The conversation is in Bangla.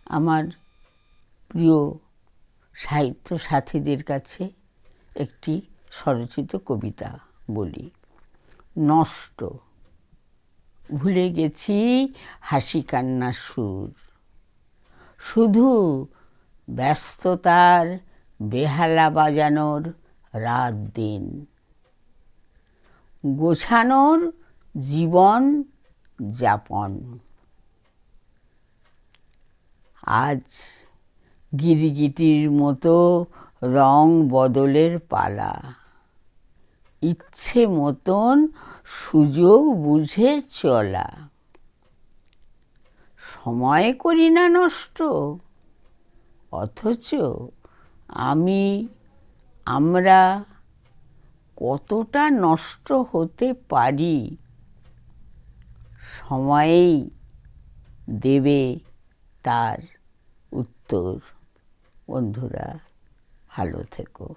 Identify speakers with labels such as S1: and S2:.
S1: আমার প্রিয় সাহিত্য সাথীদের কাছে একটি স্বরচিত কবিতা বলি। নষ্ট। ভুলে গেছি হাসি কান্নার সুর, শুধু ব্যস্ততার বেহালা বাজানোর রাত দিন, গোছানোর জীবন যাপন। আজ গিরগিটির মতো রং বদলের পালা, ইচ্ছে মতন সুযোগ বুঝে চলা। সময় করি না নষ্ট, অথচ আমরা কতটা নষ্ট হতে পারি সময়েই দেবে তার উত্তর। বন্ধুরা, ভালো থেকো।